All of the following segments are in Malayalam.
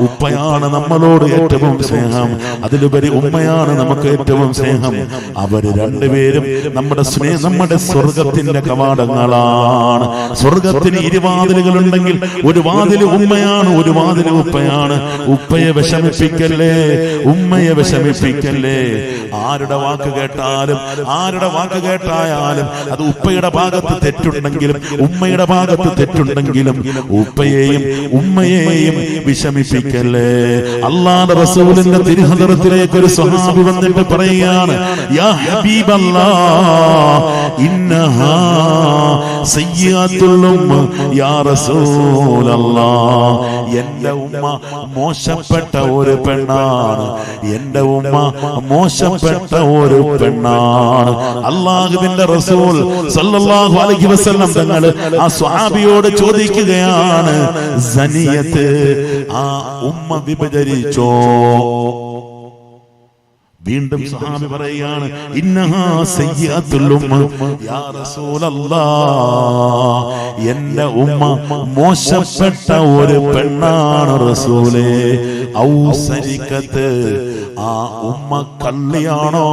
ഉപ്പയാണ് നമ്മളോട് ഏറ്റവും സ്നേഹം, അതിലുപരി ഉമ്മയാണ് നമുക്ക് ഏറ്റവും സ്നേഹം. അവര് രണ്ടുപേരും നമ്മുടെ സ്വർഗത്തിന്റെ കവാടങ്ങളാണ്. സ്വർഗത്തിന് ഇരുവാതിലുകളുണ്ടെങ്കിൽ ഒരു വാതില് ഉമ്മയാണ്, ഒരു വാതില് ഉപ്പയാണ്. ഉപ്പയെ വിഷമിപ്പിക്കല്ലേ, ഉമ്മയെ വിഷമിപ്പിക്കല്ലേ. ആരുടെ വാക്ക് കേട്ടായാലും അത് ഉപ്പയുടെ ഭാഗത്ത് തെറ്റുണ്ടെങ്കിലും ഉമ്മയുടെ ഭാഗത്ത് തെറ്റുണ്ടെങ്കിലും ഉപ്പയെയും ഉമ്മയെയും വിഷമിപ്പിക്കല്ലേ. അല്ലാഹുവിന്റെ റസൂലിന്റെ തിരുഹദറത്തിലേക്ക് ഒരു സ്വഹാബി വന്നിട്ട് പറയുകയാണ്, യാ ഹബീബല്ലാഹ് ഇന്നഹാ സയ്യിഅത്തുൽ ഉമ്മ യാ റസൂലല്ലാഹ്. എന്റെ ഉമ്മ മോശപ്പെട്ട ഒരു പെണ്ണാണ്, എന്റെ ഉമ്മ മോശപ്പെട്ട ഒരു പെണ്ണാണ്. അല്ലാഹുവിന്റെ റസൂൽ സല്ലല്ലാഹു അലൈഹി വസല്ലം തങ്ങൾ ആ സ്വഹാബിയോട് ചോദിക്കുകയാണ്, സനിയത്ത്, ആ ഉമ്മ വിഭജിച്ചോ? വീണ്ടും സ്വഹാബി പറയുകയാണ്, ഇന്നഹാ സയ്യിഅത്തുൽ ഉമ്മ യാ റസൂലല്ലാഹ്. എന്റെ ഉമ്മ മോശപ്പെട്ട ഒരു പെണ്ണാണ് റസൂലേ. ഔ സരിക്കത്ത്, ആ ഉമ്മ കള്ളിയാണോ?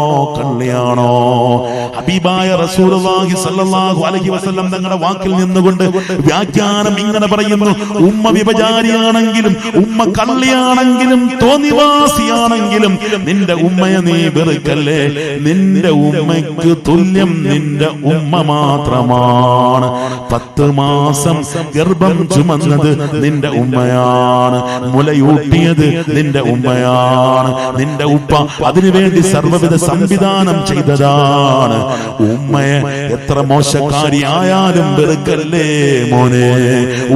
ഹബീബായ റസൂലുള്ളാഹി സ്വല്ലല്ലാഹു അലൈഹി വസല്ലം തങ്ങളുടെ വാക്കിൽ നിന്നുകൊണ്ട് വ്യാഖ്യാനം ഇങ്ങനെ പറയുന്നു, ഉമ്മ വിഭചാരിയാണെങ്കിലും ഉമ്മ കള്ളിയാണെങ്കിലും തോന്നിവാസിയാണെങ്കിലും നിന്റെ ഉമ്മയെ നീ വെറുക്കല്ലേ. നിന്റെ ഉമ്മയ്ക്ക് തുല്യം നിന്റെ ഉമ്മ മാത്രമാണ്. 10 മാസം ഗർഭം ചുമന്നത് നിന്റെ ഉമ്മയാണ്, മുലയൂട്ടിയത് നിന്റെ ഉമ്മയാണ്. നിന്റെ ഉപ്പ അതിനുവേണ്ടി സർവ്വവിധ സംവിധാനം ചെയ്തതാണ്. ഉമ്മയെ എത്ര മോശക്കാരിയായാലും വെറുക്കല്ലേ മോനെ.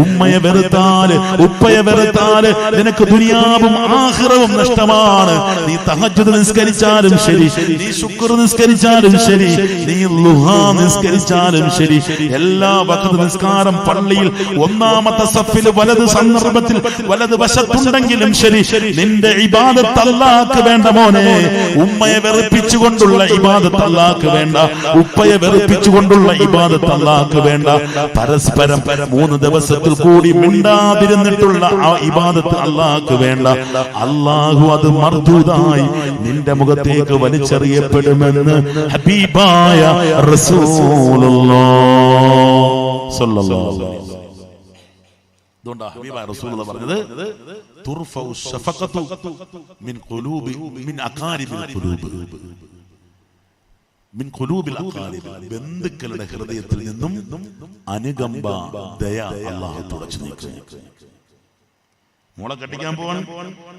ഉമ്മയെ വെറുത്താല്, ഉപ്പയെ വെറുത്താല് നിനക്ക് ദുനിയാവും ആഖിറവും നഷ്ടമാണ്. നീ തഹജ്ജുദ് നിസ്കരിച്ചാലും ശരി, നീ ശുക്ർ നിസ്കരിച്ചാലും ശരി, നീ ളുഹാ നിസ്കരിച്ചാലും ശരി, എല്ലാ വഖത് നിസ്കാരം പള്ളിയിൽ ഒന്നാമത്തെ സഫിൽ വലത് സന്ദർഭത്തിൽ വലത് വശത്തുണ്ടെങ്കിലും ശരി, നിന്റെ ഇബാദത്ത് അല്ലാഹ്ക്ക് വേണ്ട മോനെ. ഉമ്മയെ വെറുപ്പിച്ചുകൊണ്ടുള്ള ഇബാദത്ത് അല്ലാഹ്ക്ക് വേണ്ട, ഉപ്പയെ വെറുപ്പിച്ചുകൊണ്ടുള്ള ഇബാദത്ത് അല്ലാഹ്ക്ക് വേണ്ട. പരസ്പരം 3 ദിവസത്തിൽ കൂടി മിണ്ടാതിരുന്നിട്ടുള്ള ആ ഇബാദത്ത് അല്ലാഹ്ക്ക് വേണ്ട. അല്ലാഹു അത് മർദൂദായി നിന്റെ മുഖത്തേക്ക് വലിച്ചെറിയപ്പെടുമെന്ന് ഹബീബായ റസൂലുള്ളാഹി സ്വല്ലല്ലാഹു അലൈഹി വസല്ലം. അതുകൊണ്ടാ ഹബീബായ റസൂലുള്ളാഹി പറഞ്ഞത്, തുർഫഉ ശഫഖതു മിൻ ഖുലൂബി മിൻ അഖാരിബിൽ ഖുലൂബ്, മിൻ ഖുലൂബിൽ അഖാരിബ്. ബന്ധുക്കളുടെ ഹൃദയത്തിൽ നിന്നും അനുകമ്പ, ദയ അല്ലാഹു തുടച്ചു നീക്കും. മോളെ കെട്ടിക്കാൻ പോവാൻ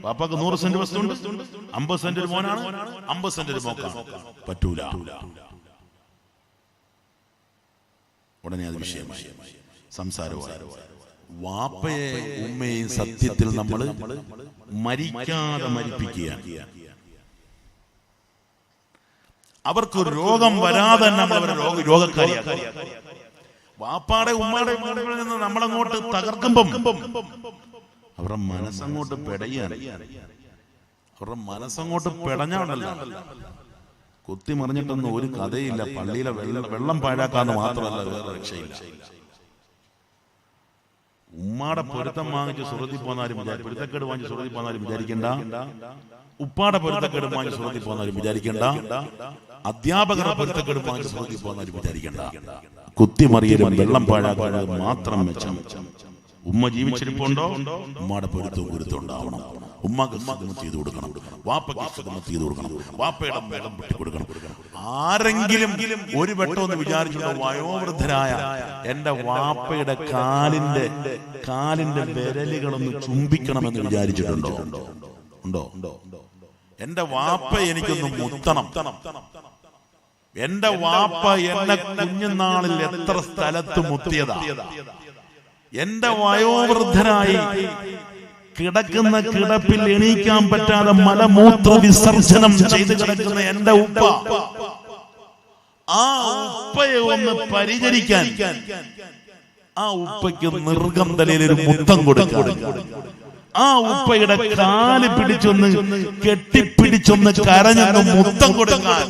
പാപ്പാക്ക് 100 സെന്റ് വസ്തുണ്ട്, 50 സെന്റ് മോനാണ്, 50 സെന്റ് മോക്കാണ്, പറ്റൂല. ഉടനെ അത് വിഷയമായി, സംസാരമായി. വാപ്പയെ ഉമ്മയും സത്യത്തിൽ നമ്മൾ മരിക്കാതെ മരിപ്പിക്കുകയാണ്. അവർക്ക് രോഗം വരാതെ നമ്മൾ അവരെ രോഗക്കാരിയാക്കുക. വാപ്പാടെ ഉമ്മയുടെ മുമ്പിൽ നിന്ന് നമ്മളങ്ങോട്ട് തകർക്കുമ്പം അവരുടെ മനസ്സങ്ങോട്ട് പെടയാണ്. അവരുടെ മനസ്സങ്ങോട്ട് പെടഞ്ഞാണല്ല, കുത്തി മറിഞ്ഞിട്ടൊന്നും ഒരു കഥയില്ല. പള്ളിയിലെ വെള്ളം പാഴാക്കാന്ന് മാത്രമല്ല, വേറെ രക്ഷയില്ല. ഉമ്മാടെ പൊരുത്തം വാങ്ങിച്ച് സുഹൃത്തി പോന്നാലും പൊരുത്തക്കേട് വാങ്ങിച്ച് സുഹൃത്തി പോന്നാലും വിചാരിക്കണ്ട. ഉപ്പാടെ പൊരുത്തക്കേട് വാങ്ങിച്ച് സുഹൃത്തി പോന്നാലും വിചാരിക്കണ്ട. അധ്യാപകരുടെ പൊരുത്തക്കേട് വാങ്ങിച്ച് സുഹൃത്തി പോന്നാലും വിചാരിക്കണ്ട. കുത്തിമറിയലും വെള്ളം പാഴാക്കാനും മാത്രം മെച്ചം. ഉമ്മ ജീവിച്ചിരിപ്പുണ്ടോ? ഉമ്മയുടെ പൊരുത്തവും ഗുരുത്വം ഉണ്ടാവണം. ഉമ്മക്ക് ഖിദ്മത്ത് ചെയ്തു കൊടുക്കണം, വാപ്പയ്ക്ക് ഖിദ്മത്ത് ചെയ്തു കൊടുക്കണം, വാപ്പയുടെ വെള്ളം വെട്ടിക്കൊടുക്കണം. ആരെങ്കിലും ഒരു വട്ടം ഒന്ന് വിചാരിച്ചുണ്ടോ, വയോവൃദ്ധരായ എന്റെ വാപ്പയുടെ കാലിന്റെ വിരലുകളൊന്ന് ചുംബിക്കണമെന്ന് വിചാരിച്ചിട്ടുണ്ടോ? ഉണ്ടോ? എന്റെ വാപ്പ എനിക്കൊന്ന് മുത്തണം. എന്റെ വാപ്പ എന്നെ കുഞ്ഞുനാളിൽ എത്ര സ്ഥലത്ത് മുത്തിയതാ. എന്റെ വയോവൃദ്ധരായി കിടക്കുന്ന കിടപ്പിൽ എണീക്കാൻ പറ്റാതെ മലമൂത്ര വിസർജനം ചെയ്ത് കിടക്കുന്ന എന്റെ ഉപ്പ, ആ ഉപ്പയെ ഒന്ന് പരിചരിക്കാൻ, ആ ഉപ്പയ്ക്ക് നിർഗന്ധലയിൽ ഒരു മുത്തം കൊടുക്കാൻ, ആ ഉപ്പയുടെ കാല് പിടിച്ചൊന്ന് കെട്ടിപ്പിടിച്ചൊന്ന് കരഞ്ഞൊന്ന് മുത്തം കൊടുക്കാൻ